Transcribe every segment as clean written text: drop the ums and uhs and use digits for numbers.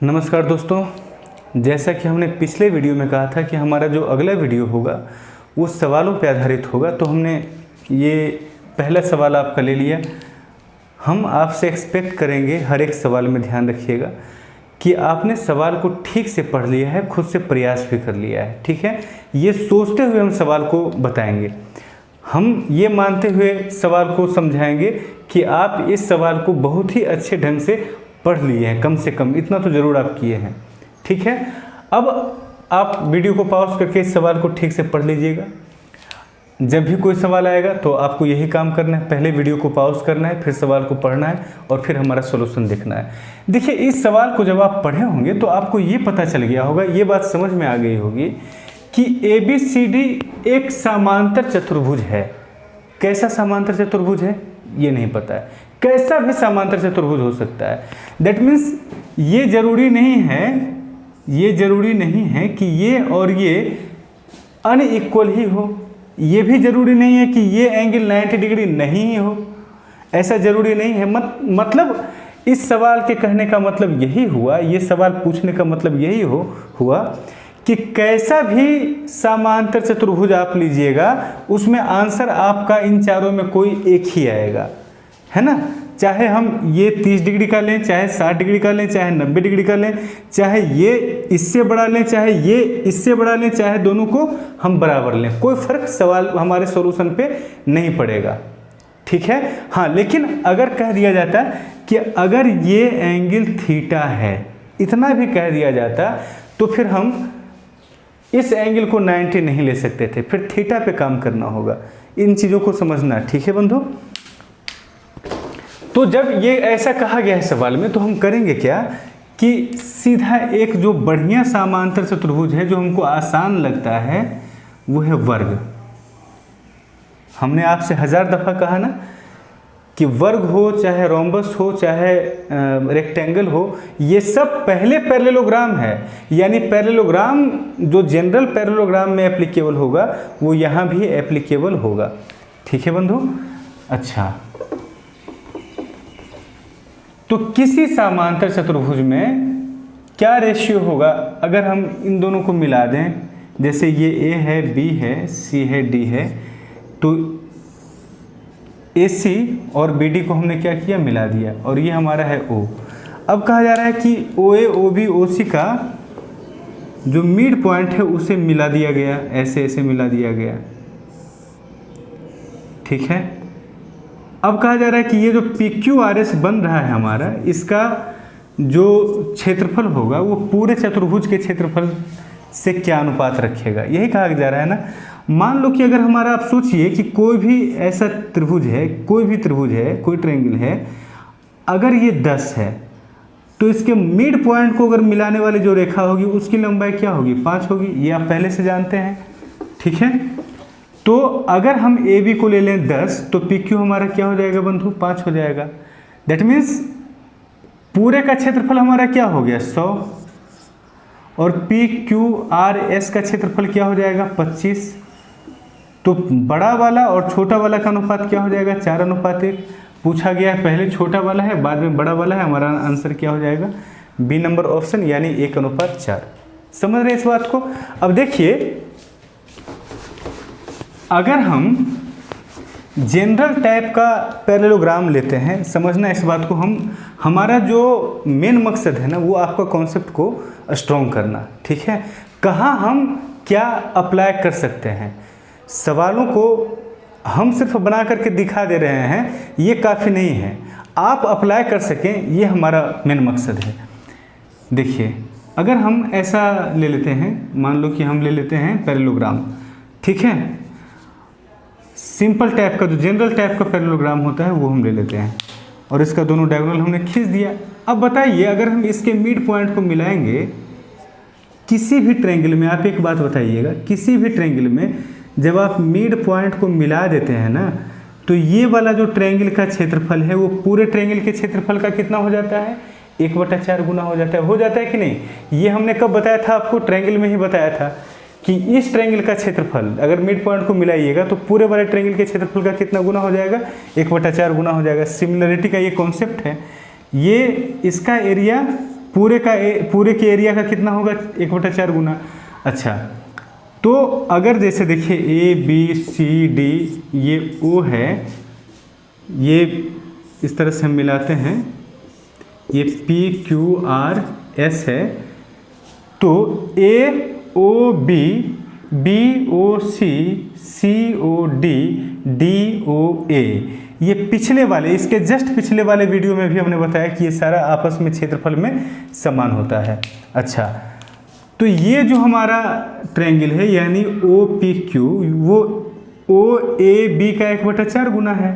नमस्कार दोस्तों, जैसा कि हमने पिछले वीडियो में कहा था कि हमारा जो अगला वीडियो होगा वो सवालों पर आधारित होगा। तो हमने ये पहला सवाल आपका ले लिया। हम आपसे एक्सपेक्ट करेंगे, हर एक सवाल में ध्यान रखिएगा कि आपने सवाल को ठीक से पढ़ लिया है, खुद से प्रयास भी कर लिया है। ठीक है, ये सोचते हुए हम सवाल को बताएंगे। हम ये मानते हुए सवाल को समझाएंगे कि आप इस सवाल को बहुत ही अच्छे ढंग से पढ़ लिए हैं, कम से कम इतना तो ज़रूर आप किए हैं। ठीक है, अब आप वीडियो को पॉज करके इस सवाल को ठीक से पढ़ लीजिएगा। जब भी कोई सवाल आएगा तो आपको यही काम करना है, पहले वीडियो को पॉज करना है, फिर सवाल को पढ़ना है और फिर हमारा सॉल्यूशन देखना है। देखिए, इस सवाल को जब आप पढ़े होंगे तो आपको ये पता चल गया होगा, ये बात समझ में आ गई होगी कि ABCD एक समांतर चतुर्भुज है। कैसा समांतर चतुर्भुज है ये नहीं पता है, कैसा भी समांतर चतुर्भुज हो सकता है। दैट मीन्स ये जरूरी नहीं है कि ये और ये अनइक्वल ही हो, ये भी जरूरी नहीं है कि ये एंगल 90 डिग्री नहीं ही हो, ऐसा जरूरी नहीं है। मतलब इस सवाल के कहने का मतलब यही हुआ, ये सवाल पूछने का मतलब यही हुआ कि कैसा भी समांतर चतुर्भुज आप लीजिएगा उसमें आंसर आपका इन चारों में कोई एक ही आएगा, है ना। चाहे हम ये 30 डिग्री का लें, चाहे 60 डिग्री का लें, चाहे 90 डिग्री का लें, चाहे ये इससे बड़ा लें, चाहे ये इससे बड़ा लें, चाहे दोनों को हम बराबर लें, कोई फर्क सवाल हमारे सॉल्यूशन पे नहीं पड़ेगा। ठीक है, हाँ, लेकिन अगर कह दिया जाता कि अगर ये एंगल थीटा है, इतना भी कह दिया जाता तो फिर हम इस एंगल को 90 नहीं ले सकते थे, फिर थीटा पे काम करना होगा। इन चीज़ों को समझना, ठीक है बंधु। तो जब ये ऐसा कहा गया है सवाल में तो हम करेंगे क्या कि सीधा एक जो बढ़िया समांतर चतुर्भुज है, जो हमको आसान लगता है, वो है वर्ग। हमने आपसे 1000 दफ़ा कहा ना कि वर्ग हो, चाहे रोम्बस हो, चाहे रेक्टेंगल हो, ये सब पहले पैरेललोग्राम है। यानी पैरेललोग्राम जो जनरल पैरेललोग्राम में एप्लीकेबल होगा वो यहाँ भी एप्लीकेबल होगा। ठीक है बंधु। अच्छा, तो किसी समांतर चतुर्भुज में क्या रेशियो होगा अगर हम इन दोनों को मिला दें? जैसे ये A है, B है, C है, D है, तो AC और BD को हमने क्या किया, मिला दिया, और ये हमारा है O। अब कहा जा रहा है कि OA, OB, OC का जो मिड पॉइंट है उसे मिला दिया गया, ऐसे ऐसे मिला दिया गया। ठीक है, अब कहा जा रहा है कि ये जो PQRS बन रहा है हमारा, इसका जो क्षेत्रफल होगा वो पूरे चतुर्भुज के क्षेत्रफल से क्या अनुपात रखेगा, यही कहा जा रहा है ना। मान लो कि अगर हमारा, आप सोचिए कि कोई भी ऐसा त्रिभुज है, कोई ट्रायंगल है, अगर ये 10 है तो इसके मिड पॉइंट को अगर मिलाने वाली जो रेखा होगी उसकी लंबाई क्या होगी, 5 होगी। ये आप पहले से जानते हैं। ठीक है, तो अगर हम AB को ले लें 10 तो PQ हमारा क्या हो जाएगा बंधु, 5 हो जाएगा। दैट मीन्स पूरे का क्षेत्रफल हमारा क्या हो गया, 100, और PQRS का क्षेत्रफल क्या हो जाएगा, 25। तो बड़ा वाला और छोटा वाला का अनुपात क्या हो जाएगा, 4:1। पूछा गया है पहले छोटा वाला है, बाद में बड़ा वाला है, हमारा आंसर क्या हो जाएगा, B नंबर ऑप्शन, यानी 1:4। समझ रहे हैं इस बात को। अब देखिए, अगर हम जनरल टाइप का पैरेललोग्राम लेते हैं, समझना इस बात को, हमारा जो मेन मकसद है ना वो आपका कॉन्सेप्ट को स्ट्रॉन्ग करना। ठीक है, कहाँ हम क्या अप्लाई कर सकते हैं, सवालों को हम सिर्फ बना करके दिखा दे रहे हैं, ये काफ़ी नहीं है, आप अप्लाई कर सकें, ये हमारा मेन मकसद है। देखिए, अगर हम ऐसा ले लेते हैं, मान लो कि हम ले लेते हैं पैरेललोग्राम। ठीक है, सिंपल टाइप का जो जनरल टाइप का पैरेललोग्राम होता है वो हम ले लेते हैं, और इसका दोनों डायगोनल हमने खींच दिया। अब बताइए, अगर हम इसके मिड पॉइंट को मिलाएंगे किसी भी ट्रायंगल में, आप एक बात बताइएगा, किसी भी ट्रायंगल में जब आप मिड पॉइंट को मिला देते हैं ना, तो ये वाला जो ट्रायंगल का क्षेत्रफल है वो पूरे ट्रायंगल के क्षेत्रफल का कितना हो जाता है, 1/4 गुना हो जाता है कि नहीं। ये हमने कब बताया था आपको, ट्रायंगल में ही बताया था कि इस ट्रायंगल का क्षेत्रफल अगर मिड पॉइंट को मिलाइएगा तो पूरे वाले ट्रायंगल के क्षेत्रफल का कितना गुना हो जाएगा, 1/4 गुना हो जाएगा। सिमिलरिटी का ये कॉन्सेप्ट है, ये इसका एरिया पूरे के एरिया का कितना होगा 1/4 गुना। अच्छा, तो अगर जैसे देखिए ABCD ये O है, ये इस तरह से हम मिलाते हैं, ये PQRS है, तो AOB BOC COD DOA ये पिछले वाले, इसके जस्ट पिछले वाले वीडियो में भी हमने बताया कि ये सारा आपस में क्षेत्रफल में समान होता है। अच्छा, तो ये जो हमारा ट्रायंगल है यानी OPQ वो OAB का 1/4 गुना है।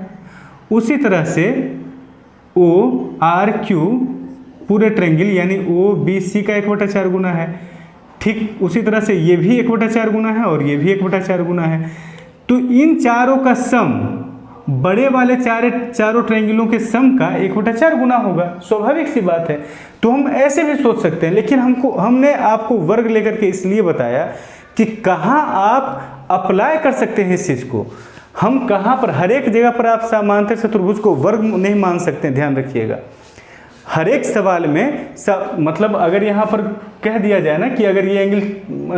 उसी तरह से ORQ पूरे ट्रायंगल यानी OBC का 1/4 गुना है। ठीक उसी तरह से ये भी 1/4 गुना है और ये भी 1/4 गुना है। तो इन चारों का सम, बड़े वाले चारों ट्रायंगलों के सम का 1/4 गुना होगा, स्वाभाविक सी बात है। तो हम ऐसे भी सोच सकते हैं, लेकिन हमने आपको वर्ग लेकर के इसलिए बताया कि कहाँ आप अप्लाई कर सकते हैं इस चीज़ को। हम कहाँ पर, हर एक जगह पर आप समांतर चतुर्भुज को वर्ग नहीं मान सकते, ध्यान रखिएगा। हर एक सवाल में मतलब अगर यहाँ पर कह दिया जाए ना कि अगर ये एंगल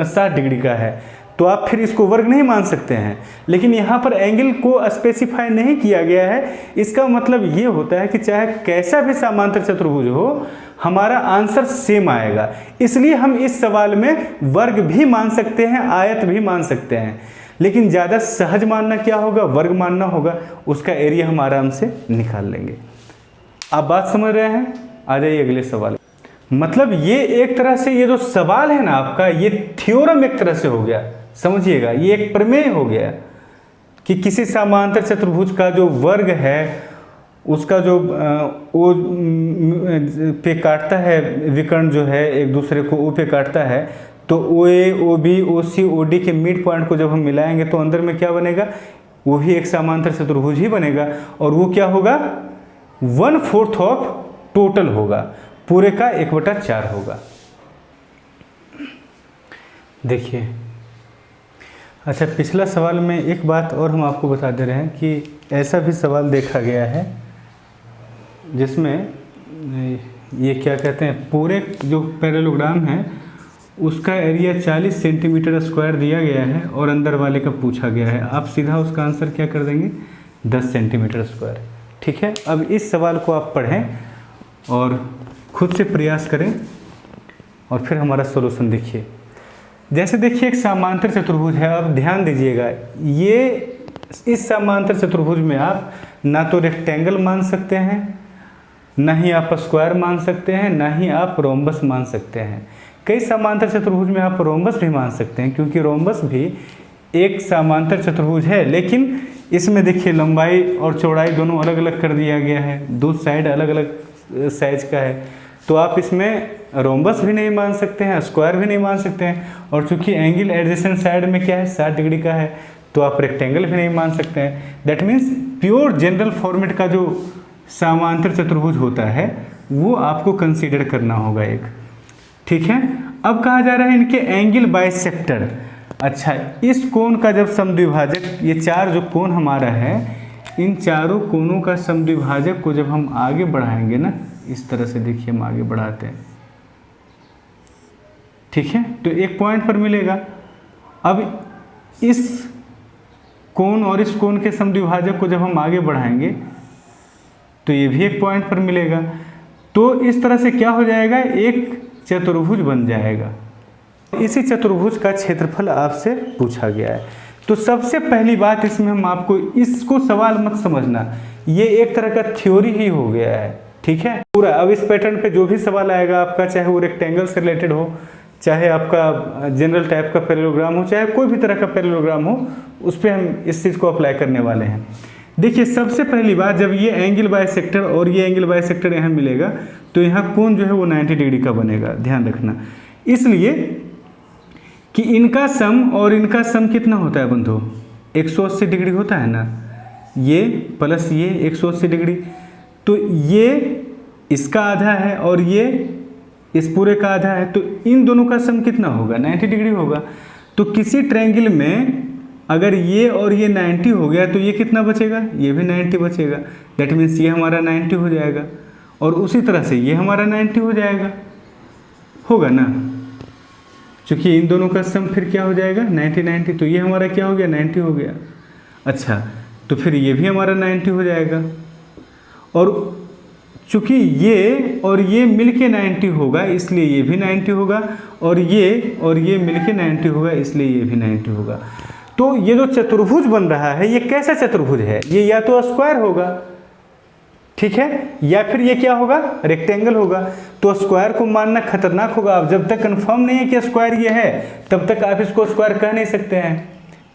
60 डिग्री का है तो आप फिर इसको वर्ग नहीं मान सकते हैं, लेकिन यहाँ पर एंगल को स्पेसिफाई नहीं किया गया है। इसका मतलब ये होता है कि चाहे कैसा भी समांतर चतुर्भुज हो, हमारा आंसर सेम आएगा। इसलिए हम इस सवाल में वर्ग भी मान सकते हैं, आयत भी मान सकते हैं, लेकिन ज़्यादा सहज मानना क्या होगा, वर्ग मानना होगा। उसका एरिया हम आराम से निकाल लेंगे। आप बात समझ रहे हैं? आ जाइए अगले सवाल। मतलब ये एक तरह से ये जो सवाल है ना आपका, ये थ्योरम एक तरह से हो गया, समझिएगा। ये एक प्रमेय हो गया कि किसी समांतर चतुर्भुज का जो वर्ग है उसका जो ओ पे काटता है, विकर्ण जो है एक दूसरे को ओ पे काटता है, तो OA OB OC OD के मिड पॉइंट को जब हम मिलाएंगे तो अंदर में क्या बनेगा, वो भी एक समांतर चतुर्भुज ही बनेगा। और वो क्या होगा, 1/4 ऑफ टोटल होगा, पूरे का 1/4 होगा। देखिए, अच्छा पिछला सवाल में एक बात और हम आपको बता दे रहे हैं कि ऐसा भी सवाल देखा गया है जिसमें ये क्या कहते हैं, पूरे जो पैरेललोग्राम है उसका एरिया 40 सेंटीमीटर स्क्वायर दिया गया है और अंदर वाले का पूछा गया है। आप सीधा उसका आंसर क्या कर देंगे, 10 सेंटीमीटर स्क्वायर। ठीक है, अब इस सवाल को आप पढ़ें और खुद से प्रयास करें और फिर हमारा सॉल्यूशन देखिए। जैसे देखिए एक समांतर चतुर्भुज है, अब ध्यान दीजिएगा, ये इस समांतर चतुर्भुज में आप ना तो रेक्टेंगल मान सकते हैं, ना ही आप स्क्वायर मान सकते हैं, ना ही आप रोम्बस मान सकते हैं। कई समांतर चतुर्भुज में आप रोम्बस भी मान सकते हैं, क्योंकि रोम्बस भी एक समांतर चतुर्भुज है, लेकिन इसमें देखिए लंबाई और चौड़ाई दोनों अलग अलग कर दिया गया है, दो साइड अलग अलग साइज का है। तो आप इसमें रोम्बस भी नहीं मान सकते हैं, स्क्वायर भी नहीं मान सकते हैं, और चूंकि एंगल एडजेसेंट साइड में क्या है 60 डिग्री का है, तो आप रेक्टेंगल भी नहीं मान सकते हैं। That means pure general format का जो समांतर चतुर्भुज होता है वो आपको कंसीडर करना होगा एक। ठीक है, अब कहा जा रहा है इनके एंगल बाइसेक्टर। अच्छा, इस कोण का जब समद्विभाजक, ये चार जो कोण हमारा है, इन चारों कोणों का समद्विभाजक को जब हम आगे बढ़ाएंगे ना, इस तरह से देखिए हम आगे बढ़ाते हैं, ठीक है, तो एक पॉइंट पर मिलेगा। अब इस कोण और इस कोण के समद्विभाजक को जब हम आगे बढ़ाएंगे तो ये भी एक पॉइंट पर मिलेगा। तो इस तरह से क्या हो जाएगा, एक चतुर्भुज बन जाएगा। इसी चतुर्भुज का क्षेत्रफल आपसे पूछा गया है। तो सबसे पहली बात इसमें हम आपको, इसको सवाल मत समझना, ये एक तरह का थ्योरी ही हो गया है। ठीक है, पूरा अब इस पैटर्न पे जो भी सवाल आएगा आपका, चाहे वो रेक्टेंगल से रिलेटेड हो, चाहे आपका जनरल टाइप का पैरेललोग्राम हो, चाहे कोई भी तरह का पैरेललोग्राम हो, उस पर हम इस चीज़ को अप्लाई करने वाले हैं। देखिए सबसे पहली बात, जब ये एंगल बाइसेक्टर और ये एंगल बाइसेक्टर यहाँ मिलेगा तो यहाँ कोण जो है वो 90 डिग्री का बनेगा, ध्यान रखना। इसलिए कि इनका सम और इनका सम कितना होता है बंधु, 180 डिग्री होता है ना, ये प्लस ये 180 डिग्री। तो ये इसका आधा है और ये इस पूरे का आधा है, तो इन दोनों का सम कितना होगा, 90 डिग्री होगा। तो किसी ट्रायंगल में अगर ये और ये 90 हो गया तो ये कितना बचेगा, ये भी 90 बचेगा। दैट मीन्स ये हमारा 90 हो जाएगा और उसी तरह से ये हमारा 90 हो जाएगा। होगा ना, क्योंकि इन दोनों का सम फिर क्या हो जाएगा 90 90, तो ये हमारा क्या हो गया 90 हो गया। अच्छा तो फिर ये भी हमारा 90 हो जाएगा, और चूँकि ये और ये मिलके 90 होगा इसलिए ये भी 90 होगा, और ये मिलके 90 होगा इसलिए ये भी 90 होगा। तो ये जो चतुर्भुज बन रहा है ये कैसा चतुर्भुज है, ये या तो स्क्वायर होगा, ठीक है, या फिर ये क्या होगा रेक्टेंगल होगा। तो स्क्वायर को मानना खतरनाक होगा, आप जब तक कंफर्म नहीं है कि स्क्वायर ये है तब तक आप इसको स्क्वायर कह नहीं सकते हैं,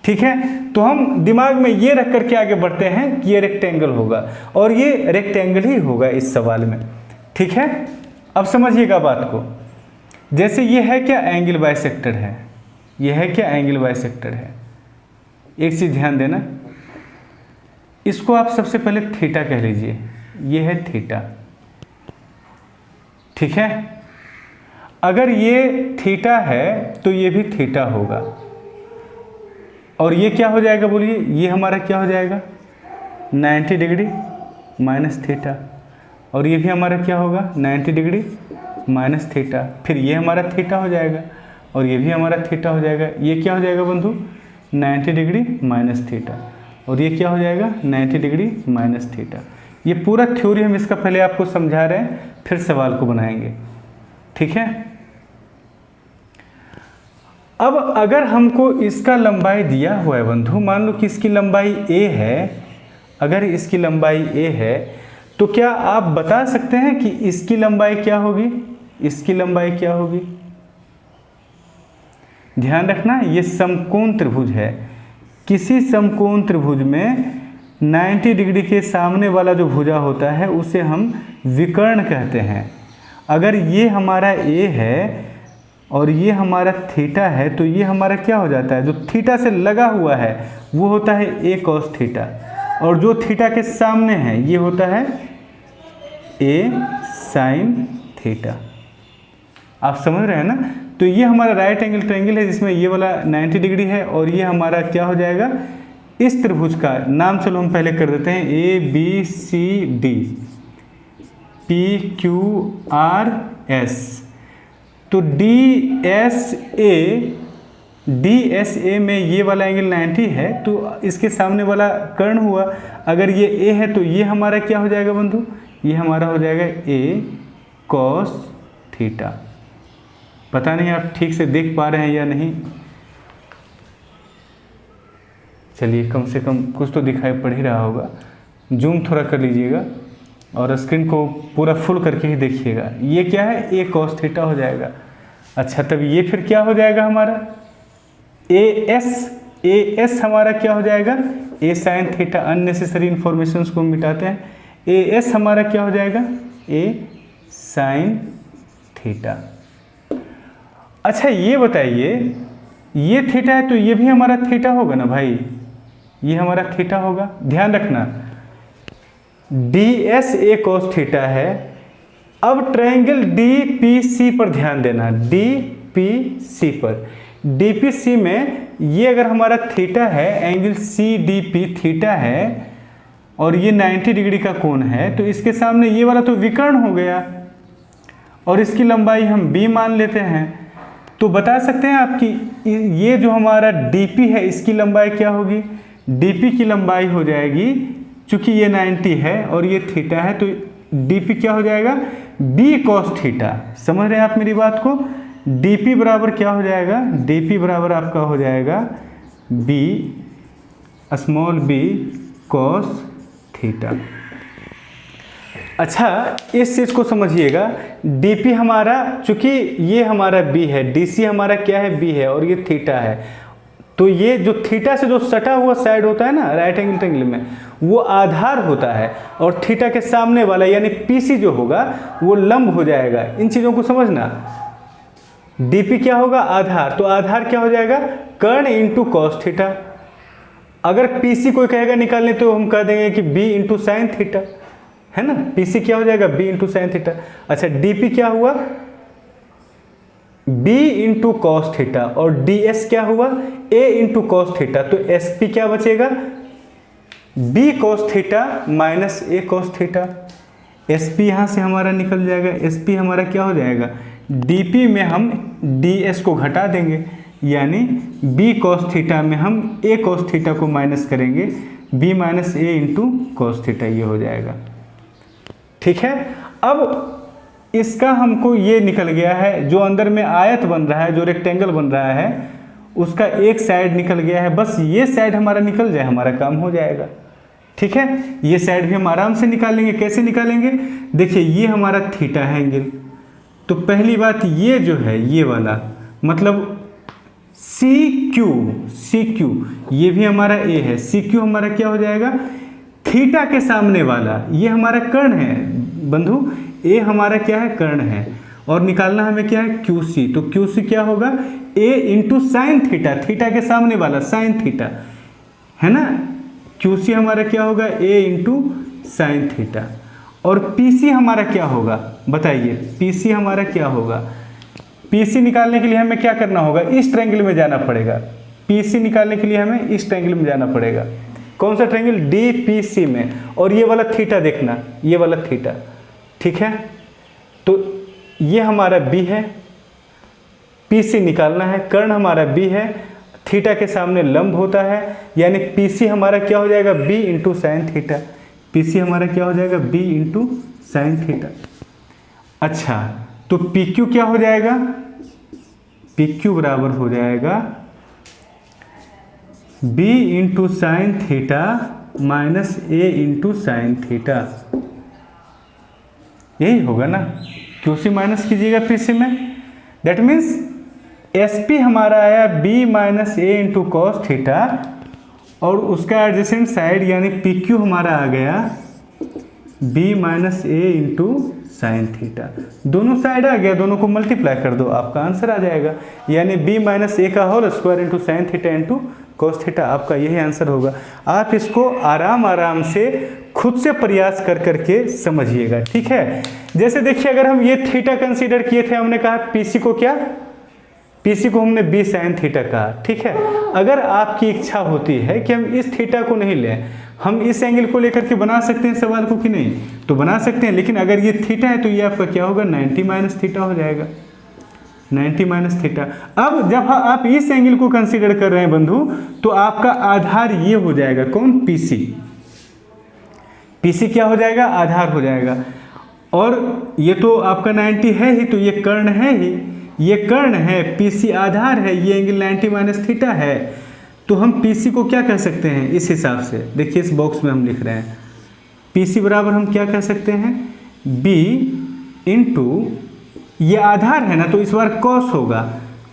ठीक है। तो हम दिमाग में ये रख करके आगे बढ़ते हैं कि ये रेक्टेंगल होगा, और ये रेक्टेंगल ही होगा इस सवाल में, ठीक है। अब समझिएगा बात को, जैसे ये है क्या एंगल बाइसेक्टर है, ये है क्या एंगल बाइसेक्टर है। एक चीज़ ध्यान देना, इसको आप सबसे पहले थीटा कह लीजिए, ये है थीटा, ठीक है। अगर ये थीटा है तो ये भी थीटा होगा, और ये क्या हो जाएगा बोलिए, ये हमारा क्या हो जाएगा 90 डिग्री माइनस थीटा, और ये भी हमारा क्या होगा 90 डिग्री माइनस थीटा, फिर ये हमारा थीटा हो जाएगा, और ये भी हमारा थीटा हो जाएगा। ये क्या हो जाएगा बंधु 90 डिग्री माइनस थीटा, और ये क्या हो जाएगा 90 डिग्री माइनस थीटा। ये पूरा थ्योरी हम इसका पहले आपको समझा रहे हैं, फिर सवाल को बनाएंगे, ठीक है। अब अगर हमको इसका लंबाई दिया हुआ है बंधु, मान लो कि इसकी लंबाई a है, अगर इसकी लंबाई a है तो क्या आप बता सकते हैं कि इसकी लंबाई क्या होगी, इसकी लंबाई क्या होगी। ध्यान रखना ये समकोण त्रिभुज है, किसी समकोण त्रिभुज में 90 डिग्री के सामने वाला जो भुजा होता है उसे हम विकर्ण कहते हैं। अगर ये हमारा a है और ये हमारा थीटा है तो ये हमारा क्या हो जाता है, जो थीटा से लगा हुआ है वो होता है a cos थीटा, और जो थीटा के सामने है ये होता है a sin थीटा। आप समझ रहे हैं ना। तो ये हमारा राइट एंगल ट्रायंगल है जिसमें ये वाला 90 डिग्री है, और ये हमारा क्या हो जाएगा, इस त्रिभुज का नाम चलो हम पहले कर देते हैं ABCD PQRS। तो DSA में ये वाला एंगल 90 है, तो इसके सामने वाला कर्ण हुआ। अगर ये A है तो ये हमारा क्या हो जाएगा बंधु, ये हमारा हो जाएगा A cos थीटा। पता नहीं आप ठीक से देख पा रहे हैं या नहीं, चलिए कम से कम कुछ तो दिखाई पड़ ही रहा होगा। जूम थोड़ा कर लीजिएगा और स्क्रीन को पूरा फुल करके ही देखिएगा। ये क्या है a cos थीटा हो जाएगा। अच्छा तब ये फिर क्या हो जाएगा हमारा AS हमारा क्या हो जाएगा a sin theta. Unnecessary informations को मिटाते हैं। AS हमारा क्या हो जाएगा a sin थीटा। अच्छा ये बताइए ये थीटा है तो ये भी हमारा थीटा होगा ना भाई, ये हमारा थीटा होगा। ध्यान रखना DS a cos थीटा है। अब ट्रायंगल DPC पर ध्यान देना, DPC पर, DPC में ये अगर हमारा थीटा है, एंगल CDP थीटा है और ये 90 डिग्री का कोण है, तो इसके सामने ये वाला तो विकर्ण हो गया और इसकी लंबाई हम B मान लेते हैं। तो बता सकते हैं आपकी ये जो हमारा DP है इसकी लंबाई क्या होगी, DP की लंबाई हो जाएगी, चूंकि ये 90 है और ये थीटा है तो DP क्या हो जाएगा B cos थीटा। समझ रहे हैं आप मेरी बात को। DP बराबर क्या हो जाएगा, DP बराबर आपका हो जाएगा B small b cos theta. अच्छा इस चीज़ को समझिएगा, DP हमारा चूंकि ये हमारा B है, DC हमारा क्या है B है और ये थीटा है, तो ये जो थीटा से जो सटा हुआ साइड होता है ना राइट एंगल ट्रायंगल में, वो आधार होता है और थीटा के सामने वाला यानी PC जो होगा वो लंब हो जाएगा। इन चीज़ों को समझना। DP क्या होगा आधार, तो आधार क्या हो जाएगा कर्ण इंटू कॉस थीटा। अगर PC कोई कहेगा निकालने तो हम कह देंगे कि B इंटू साइन थीटा, है ना। PC क्या हो जाएगा B इंटू साइन थीटा। अच्छा DP क्या हुआ B इंटू कॉस थीटा और DS क्या हुआ A इंटू कॉस थीटा। तो SP क्या बचेगा B cos theta minus A cos theta. SP यहाँ से हमारा निकल जाएगा, SP हमारा क्या हो जाएगा dp में हम ds को घटा देंगे, यानी b cos थीटा में हम a cos थीटा को माइनस करेंगे, b minus a into cos theta, ये हो जाएगा। ठीक है, अब इसका हमको ये निकल गया है, जो अंदर में आयत बन रहा है, जो रेक्टेंगल बन रहा है, उसका एक साइड निकल गया है। बस ये साइड हमारा निकल जाए, हमारा काम हो जाएगा। ठीक है, ये साइड भी हम आराम से निकालेंगे। कैसे निकालेंगे? देखिए, ये हमारा थीटा है एंगल, तो पहली बात ये जो है, ये वाला मतलब सी क्यू ये भी हमारा ए है। सी क्यू हमारा क्या हो जाएगा? थीटा के सामने वाला, ये हमारा कर्ण है बंधु, ए हमारा क्या है? कर्ण है। और निकालना हमें क्या है? Q C. तो क्यू सी क्या होगा? A into sine theta, theta के सामने वाला साइन थीटा है ना। क्यू सी हमारा क्या होगा? A into sine theta. और पी सी हमारा क्या होगा? बताइए, पी सी हमारा क्या होगा? पी सी निकालने के लिए हमें क्या करना होगा? इस ट्रायंगल में जाना पड़ेगा। पी सी निकालने के लिए हमें इस ट्रायंगल में जाना पड़ेगा। कौन सा ट्रायंगल? डी पी सी में। और ये वाला थीटा देखना, ये वाला थीटा। ठीक है, तो ये हमारा बी है, पी सी निकालना है, कर्ण हमारा बी है, थीटा के सामने लंब होता है, यानी पी सी हमारा क्या हो जाएगा? B into sine theta. P C हमारा क्या हो जाएगा? B into sine theta. अच्छा, तो पी क्यू क्या हो जाएगा? पी क्यू बराबर हो जाएगा B into sine theta minus A into sine theta. यही होगा ना। क्यू सी माइनस कीजिएगा पी सी में, दैट मीन्स एस पी हमारा आया B minus A into cos theta, और उसका एडजेसेंट साइड यानी पी क्यू हमारा आ गया B minus A into sine theta. दोनों साइड आ गया, दोनों को मल्टीप्लाई कर दो, आपका आंसर आ जाएगा। यानी बी माइनस ए का whole square into sine theta into cos theta, आपका यही आंसर होगा। आप इसको आराम से खुद से प्रयास कर करके समझिएगा। ठीक है, जैसे देखिए, अगर हम ये थीटा कंसीडर किए थे, हमने कहा पीसी को क्या? पीसी को हमने बी साइन थीटा कहा। ठीक है, अगर आपकी इच्छा होती है कि हम इस थीटा को नहीं लें, हम इस एंगल को लेकर के बना सकते हैं सवाल को कि नहीं? तो बना सकते हैं, लेकिन अगर ये थीटा है तो ये आपका क्या होगा? 90 माइनस थीटा हो जाएगा, 90 माइनस थीटा। अब जब आप इस एंगल को कंसीडर कर रहे हैं बंधु, तो आपका आधार ये हो जाएगा, कौन? पीसी। पीसी क्या हो जाएगा? आधार हो जाएगा। और ये तो आपका 90 है ही, तो ये कर्ण है ही, ये कर्ण है, पीसी आधार है, ये एंगल 90 माइनस थीटा है। तो हम पीसी को क्या कह सकते हैं इस हिसाब से? देखिए, इस बॉक्स में हम लिख रहे हैं पीसी बराबर हम क्या कह सकते हैं? बी इंटू, ये आधार है ना, तो इस बार कॉस होगा,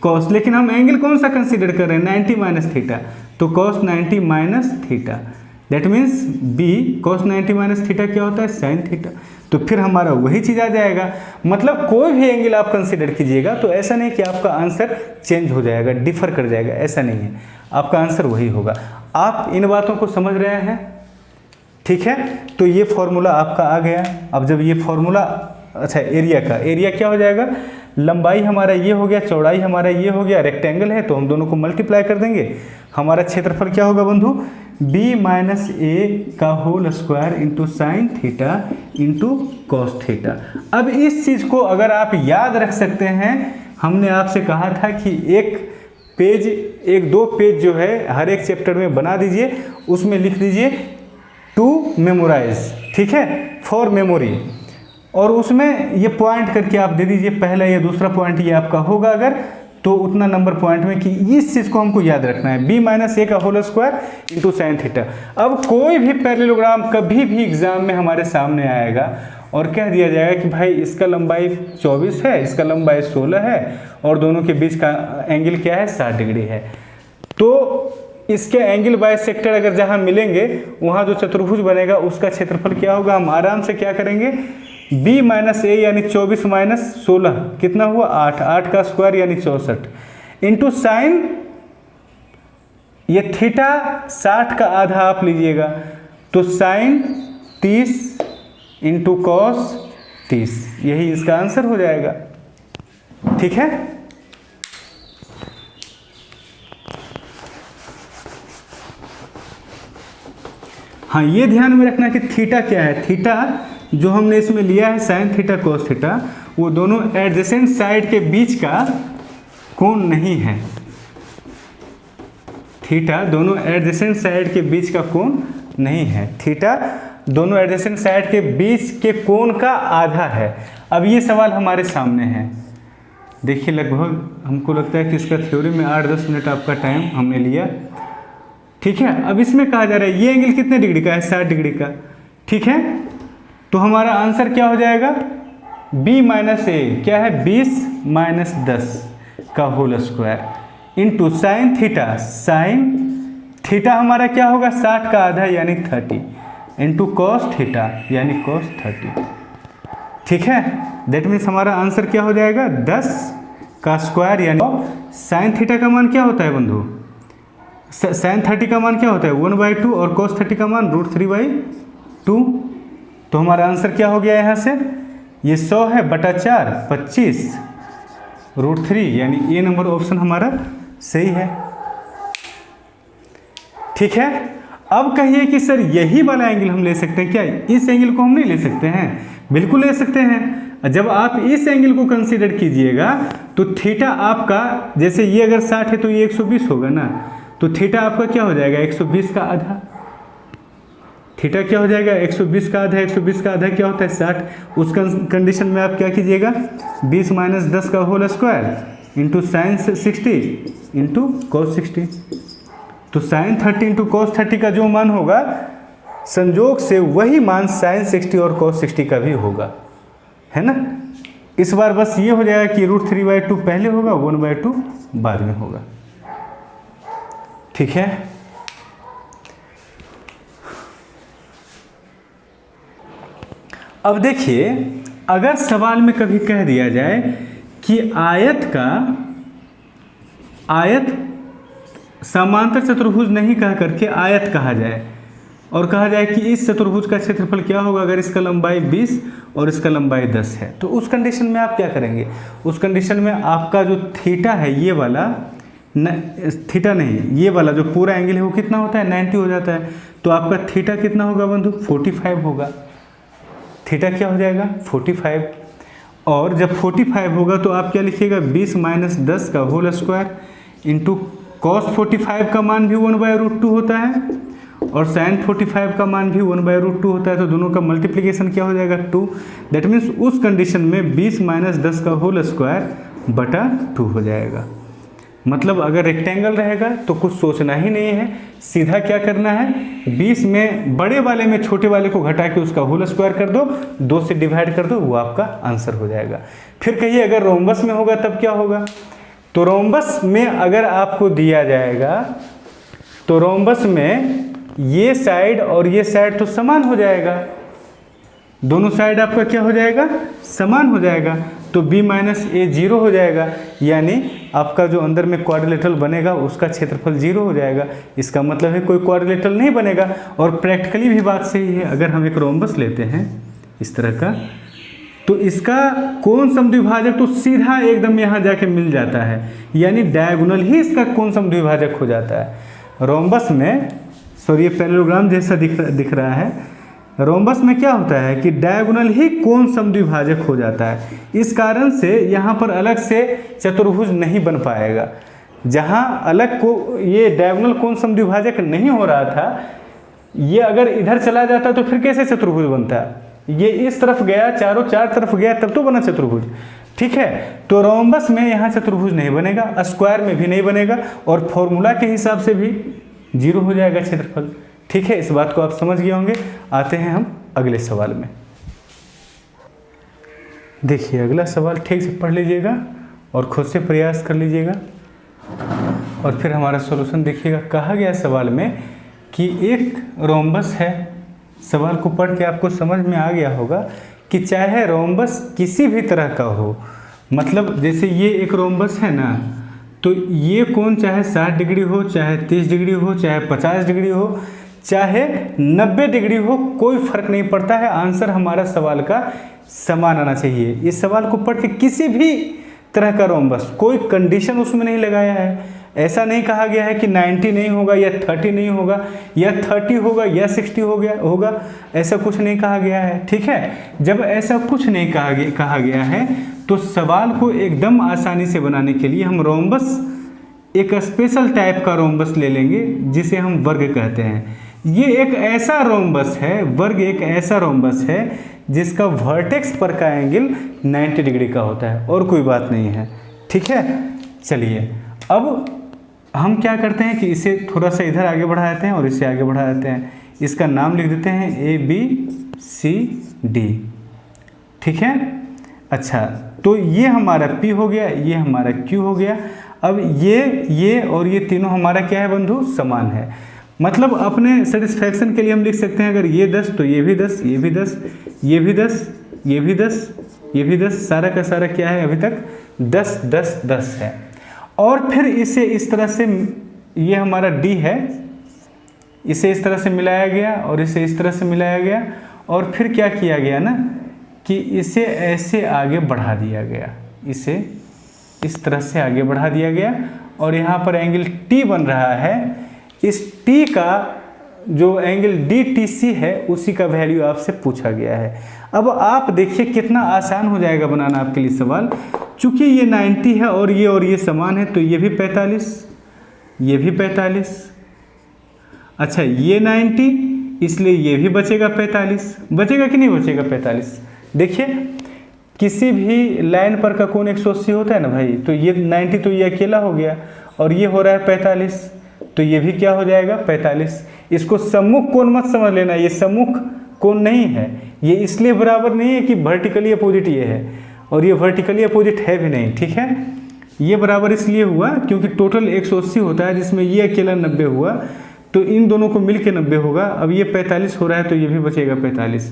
कॉस। लेकिन हम एंगल कौन सा कंसीडर कर रहे हैं? 90 माइनस थीटा, तो cos 90 minus theta, that means B cos 90 minus theta क्या होता है? Sine theta. तो फिर हमारा वही चीज़ आ जाएगा। मतलब कोई भी एंगल आप कंसीडर कीजिएगा, तो ऐसा नहीं कि आपका आंसर चेंज हो जाएगा, डिफर कर जाएगा, ऐसा नहीं है, आपका आंसर वही होगा। आप इन बातों को समझ रहे हैं? ठीक है, तो ये फॉर्मूला आपका आ गया। अब जब ये फॉर्मूला, अच्छा, एरिया का, एरिया क्या हो जाएगा? लंबाई हमारा ये हो गया, चौड़ाई हमारा ये हो गया, रेक्टेंगल है तो हम दोनों को मल्टीप्लाई कर देंगे। हमारा क्षेत्रफल क्या होगा बंधु? बी माइनस ए का whole square into sine theta into cos theta. अब इस चीज़ को अगर आप याद रख सकते हैं, हमने आपसे कहा था कि एक दो पेज जो है हर एक चैप्टर में बना दीजिए, उसमें लिख दीजिए टू मेमोराइज, ठीक है, फॉर मेमोरी, और उसमें ये पॉइंट करके आप दे दीजिए, पहला या दूसरा पॉइंट ये आपका होगा अगर, तो उतना नंबर पॉइंट में कि इस चीज़ को हमको याद रखना है, बी माइनस ए का whole square into sine theta. अब कोई भी पैरेललोग्राम कभी भी एग्जाम में हमारे सामने आएगा और कह दिया जाएगा कि भाई इसका लंबाई 24 है, इसका लंबाई 16 है और दोनों के बीच का एंगल क्या है? 60 डिग्री है। तो इसके एंगल बाइसेक्टर अगर जहाँ मिलेंगे वहाँ जो चतुर्भुज बनेगा उसका क्षेत्रफल क्या होगा? हम आराम से क्या करेंगे, b माइनस ए यानी 24 माइनस 16 कितना हुआ? 8, 8 का स्क्वायर यानी 64 इंटू साइन, ये थीटा 60 का आधा आप लीजिएगा, तो साइन 30 इंटू कॉस 30, यही इसका आंसर हो जाएगा। ठीक है, हाँ ये ध्यान में रखना कि थीटा क्या है। थीटा जो हमने इसमें लिया है साइन थीटा कॉस थीटा, वो दोनों एडजेसेंट साइड के बीच का कोण नहीं है। थीटा दोनों एडजेसेंट साइड के बीच का कोण नहीं है। थीटा दोनों एडजेसेंट साइड के बीच के कोण का आधा है। अब ये सवाल हमारे सामने है, देखिए लगभग हमको लगता है कि इसका थ्योरी में 8-10 मिनट आपका टाइम हमने लिया, ठीक है। अब इसमें कहा जा रहा है ये एंगल कितने डिग्री का है, 60 डिग्री का, ठीक है। तो हमारा आंसर क्या हो जाएगा, b माइनस ए क्या है, 20 माइनस 10 का whole square into sine theta. Sine theta हमारा क्या होगा, 60 का आधा यानी 30 इंटू कॉस थीटा यानी कॉस 30, ठीक है। दैट मीन्स हमारा आंसर क्या हो जाएगा, 10 का स्क्वायर यानी साइन थीटा का मान क्या होता है बंधु, साइन 30 का मान क्या होता है 1/2 और कॉस 30 का मान √3/2। तो हमारा आंसर क्या हो गया यहाँ से, ये 100 है बटा 4 25 √3 यानी ए नंबर ऑप्शन हमारा सही है, ठीक है। अब कहिए कि सर यही वाला एंगल हम ले सकते हैं क्या, इस एंगल को हम नहीं ले सकते हैं, बिल्कुल ले सकते हैं। जब आप इस एंगल को कंसीडर कीजिएगा तो थीटा आपका, जैसे ये अगर 60 है तो ये 120 होगा ना, तो थीटा आपका क्या हो जाएगा 120 का आधा। थीटा क्या हो जाएगा 120 का आधा, 120 का आधा क्या होता है 60। उस कंडीशन में आप क्या कीजिएगा 20 माइनस 10 का whole square into sine 60 into cos 60। तो साइन 30 इंटू कॉस 30 का जो मान होगा संजोग से वही मान साइन 60 और कॉस 60 का भी होगा, है ना। इस बार बस ये हो जाएगा कि √3/2 पहले होगा, 1/2 बाद में होगा, ठीक है। अब देखिए अगर सवाल में कभी कह दिया जाए कि आयत समांतर चतुर्भुज नहीं कह करके आयत कहा जाए और कहा जाए कि इस चतुर्भुज का क्षेत्रफल क्या होगा अगर इसका लंबाई 20 और इसका लंबाई 10 है, तो उस कंडीशन में आप क्या करेंगे, उस कंडीशन में आपका जो थीटा है ये वाला थीटा नहीं, ये वाला जो पूरा एंगल है वो कितना होता है 90 हो जाता है। तो आपका थीटा कितना होगा बंधु 45 होगा। थीटा क्या हो जाएगा 45, और जब 45 होगा तो आप क्या लिखिएगा 20 माइनस 10 का होल स्क्वायर इंटू कॉस 45 का मान भी 1/√2 होता है और साइन 45 का मान भी 1/√2 होता है। तो दोनों का मल्टीप्लिकेशन क्या हो जाएगा 2। दैट मीन्स उस कंडीशन में 20 माइनस 10 का होल स्क्वायर बटा 2 हो जाएगा। मतलब अगर रेक्टेंगल रहेगा तो कुछ सोचना ही नहीं है, सीधा क्या करना है 20 में बड़े वाले में छोटे वाले को घटा के उसका होल स्क्वायर कर दो, 2 से डिवाइड कर दो, वो आपका आंसर हो जाएगा। फिर कहिए अगर रोम्बस में होगा तब क्या होगा, तो रोम्बस में अगर आपको दिया जाएगा तो रोम्बस में ये साइड और ये साइड तो समान हो जाएगा, दोनों साइड आपका क्या हो जाएगा समान हो जाएगा। तो b माइनस ए 0 हो जाएगा, यानी आपका जो अंदर में क्वाड्रिलेटरल बनेगा उसका क्षेत्रफल 0 हो जाएगा। इसका मतलब है कोई क्वाड्रिलेटरल नहीं बनेगा। और प्रैक्टिकली भी बात सही है, अगर हम एक रोम्बस लेते हैं इस तरह का तो इसका कोण समद्विभाजक तो सीधा एकदम यहाँ जाके मिल जाता है, यानी डायगोनल ही इसका कोण समद्विभाजक हो जाता है। रोम्बस में सॉरी ये पैरेललोग्राम जैसा दिख रहा है, रोम्बस में क्या होता है कि डायगोनल ही कोण समद्विभाजक हो जाता है। इस कारण से यहाँ पर अलग से चतुर्भुज नहीं बन पाएगा। जहाँ अलग को ये डायगोनल कोण समद्विभाजक नहीं हो रहा था, ये अगर इधर चला जाता तो फिर कैसे चतुर्भुज बनता है, ये इस तरफ गया चारों चार तरफ गया तब तो बना चतुर्भुज, ठीक है। तो रोम्बस में यहाँ चतुर्भुज नहीं बनेगा, स्क्वायर में भी नहीं बनेगा और फॉर्मूला के हिसाब से भी 0 हो जाएगा क्षेत्रफल, ठीक है। इस बात को आप समझ गए होंगे। आते हैं हम अगले सवाल में। देखिए अगला सवाल ठीक से पढ़ लीजिएगा और खुद से प्रयास कर लीजिएगा और फिर हमारा सॉल्यूशन देखिएगा। कहा गया सवाल में कि एक रोम्बस है, सवाल को पढ़ के आपको समझ में आ गया होगा कि चाहे रोम्बस किसी भी तरह का हो, मतलब जैसे ये एक रोम्बस है ना, तो ये कोण चाहे 60 डिग्री हो, चाहे 30 डिग्री हो, चाहे 50 डिग्री हो, चाहे 90 डिग्री हो, कोई फर्क नहीं पड़ता है। आंसर हमारा सवाल का समान आना चाहिए। इस सवाल को पढ़ के किसी भी तरह का रोम्बस, कोई कंडीशन उसमें नहीं लगाया है, ऐसा नहीं कहा गया है कि 90 नहीं होगा या 30 नहीं होगा या 30 होगा या 60 होगा, ऐसा कुछ नहीं कहा गया है। ठीक है, जब ऐसा कुछ नहीं कहा गया है तो सवाल को एकदम आसानी से बनाने के लिए हम रोम्बस, एक स्पेशल टाइप का रोम्बस ले लेंगे जिसे हम वर्ग कहते हैं। ये एक ऐसा रोम्बस है, वर्ग एक ऐसा रोम्बस है जिसका वर्टेक्स पर का एंगल 90 डिग्री का होता है और कोई बात नहीं है। ठीक है, चलिए अब हम क्या करते हैं कि इसे थोड़ा सा इधर आगे बढ़ा देते हैं और इसे आगे बढ़ा देते हैं। इसका नाम लिख देते हैं ABCD। ठीक है, अच्छा तो ये हमारा P हो गया, ये हमारा Q हो गया। अब ये और ये तीनों हमारा क्या है बंधु, समान है। मतलब अपने सेटिस्फैक्शन के लिए हम लिख सकते हैं अगर ये 10 तो ये भी 10, ये भी 10, ये भी 10, ये भी 10, ये भी 10, सारा का सारा क्या है अभी तक 10 10 10 है। और फिर इसे इस तरह से, ये हमारा D है, इसे इस तरह से मिलाया गया और इसे इस तरह से मिलाया गया और फिर क्या किया गया ना कि इसे ऐसे आगे बढ़ा दिया गया, इसे इस तरह से आगे बढ़ा दिया गया और यहाँ पर एंगल T बन रहा है। इस T का जो एंगल DTC है उसी का वैल्यू आपसे पूछा गया है। अब आप देखिए कितना आसान हो जाएगा बनाना आपके लिए सवाल। चूँकि ये 90 है और ये समान है तो ये भी 45, ये भी 45। अच्छा ये 90 इसलिए ये भी बचेगा 45, बचेगा कि नहीं बचेगा 45। देखिए किसी भी लाइन पर का कोण 180 होता है ना भाई, तो ये 90 तो ये अकेला हो गया और ये हो रहा है 45, तो ये भी क्या हो जाएगा 45। इसको सम्मुख कोण मत समझ लेना, ये सम्मुख कोण नहीं है, ये इसलिए बराबर नहीं है कि वर्टिकली अपोजिट ये है और ये वर्टिकली अपोजिट है भी नहीं। ठीक है, ये बराबर इसलिए हुआ क्योंकि टोटल 180 होता है जिसमें ये अकेला 90 हुआ तो इन दोनों को मिल के 90 होगा। अब ये 45 हो रहा है तो ये भी बचेगा 45।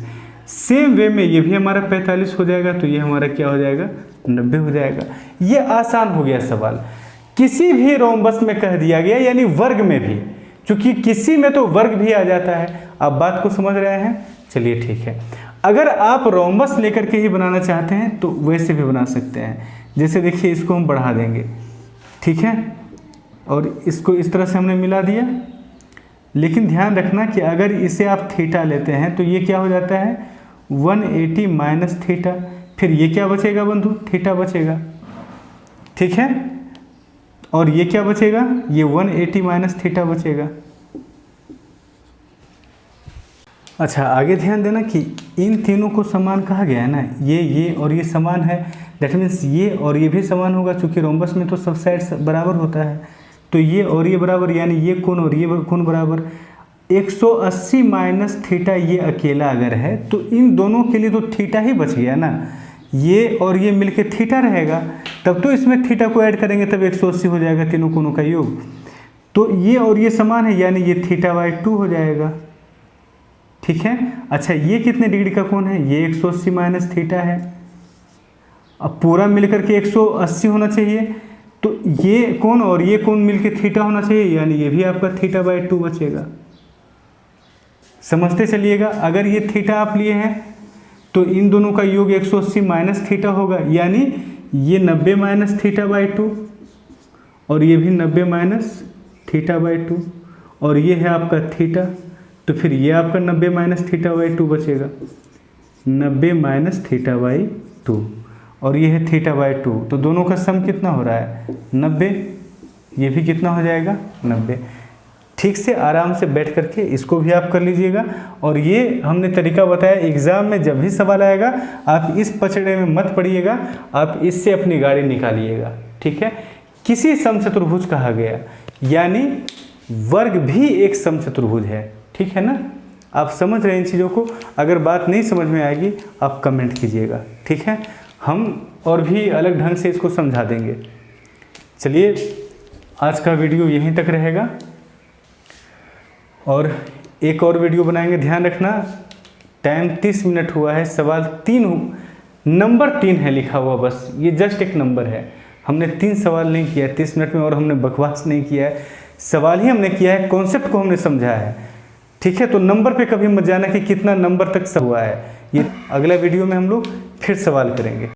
सेम वे में ये भी हमारा 45 हो जाएगा तो ये हमारा क्या हो जाएगा 90 हो जाएगा। ये आसान हो गया सवाल। किसी भी रोम्बस में कह दिया गया, यानी वर्ग में भी, क्योंकि किसी में तो वर्ग भी आ जाता है। आप बात को समझ रहे हैं, चलिए ठीक है। अगर आप रोम्बस लेकर के ही बनाना चाहते हैं तो वैसे भी बना सकते हैं। जैसे देखिए इसको हम बढ़ा देंगे, ठीक है, और इसको इस तरह से हमने मिला दिया। लेकिन ध्यान रखना कि अगर इसे आप थीटा लेते हैं तो ये क्या हो जाता है 180 माइनस थीटा, फिर ये क्या बचेगा बंधु, थीटा बचेगा। ठीक है, और ये क्या बचेगा, ये 180 माइनस थीटा बचेगा। अच्छा आगे ध्यान देना कि इन तीनों को समान कहा गया है ना, ये और ये समान है, दैट मीन्स ये और ये भी समान होगा। चूँकि रोम्बस में तो सब साइड बराबर होता है, तो ये और ये बराबर, यानी ये कोण और ये कोण बराबर। 180 माइनस थीटा ये अकेला अगर है तो इन दोनों के लिए तो थीटा ही बच गया ना, ये और ये मिलके थीटा रहेगा, तब तो इसमें थीटा को ऐड करेंगे तब 180 हो जाएगा तीनों कोणों का योग। तो ये और ये समान है यानी ये θ/2 हो जाएगा। ठीक है, अच्छा ये कितने डिग्री का कोण है, ये 180 माइनस थीटा है। अब पूरा मिलकर के 180 होना चाहिए, तो ये कोण और ये कोण मिलके थीटा होना चाहिए, यानी ये भी आपका θ/2 बचेगा। समझते चलिएगा, अगर ये थीटा आप लिए हैं तो इन दोनों का योग 180 माइनस थीटा होगा, यानी ये 90 माइनस θ/2 और ये भी 90 माइनस θ/2 और ये है आपका थीटा, तो फिर ये आपका 90 माइनस θ/2 बचेगा, 90 माइनस θ/2 और ये है θ/2, तो दोनों का सम कितना हो रहा है 90, ये भी कितना हो जाएगा 90। ठीक से आराम से बैठ करके इसको भी आप कर लीजिएगा। और ये हमने तरीका बताया, एग्ज़ाम में जब भी सवाल आएगा आप इस पचड़े में मत पड़िएगा, आप इससे अपनी गाड़ी निकालिएगा। ठीक है, किसी समचतुर्भुज कहा गया, यानी वर्ग भी एक समचतुर्भुज है। ठीक है ना, आप समझ रहे हैं इन चीज़ों को। अगर बात नहीं समझ में आएगी आप कमेंट कीजिएगा, ठीक है, हम और भी अलग ढंग से इसको समझा देंगे। चलिए आज का वीडियो यहीं तक रहेगा और एक और वीडियो बनाएंगे। ध्यान रखना टाइम 30 मिनट हुआ है, सवाल 3 नंबर 3 है लिखा हुआ, बस ये जस्ट एक नंबर है। हमने 3 सवाल नहीं किया है 30 मिनट में, और हमने बकवास नहीं किया है, सवाल ही हमने किया है, कॉन्सेप्ट को हमने समझा है। ठीक है, तो नंबर पे कभी मत जाना कि कितना नंबर तक सब हुआ है। ये अगला वीडियो में हम लोग फिर सवाल करेंगे।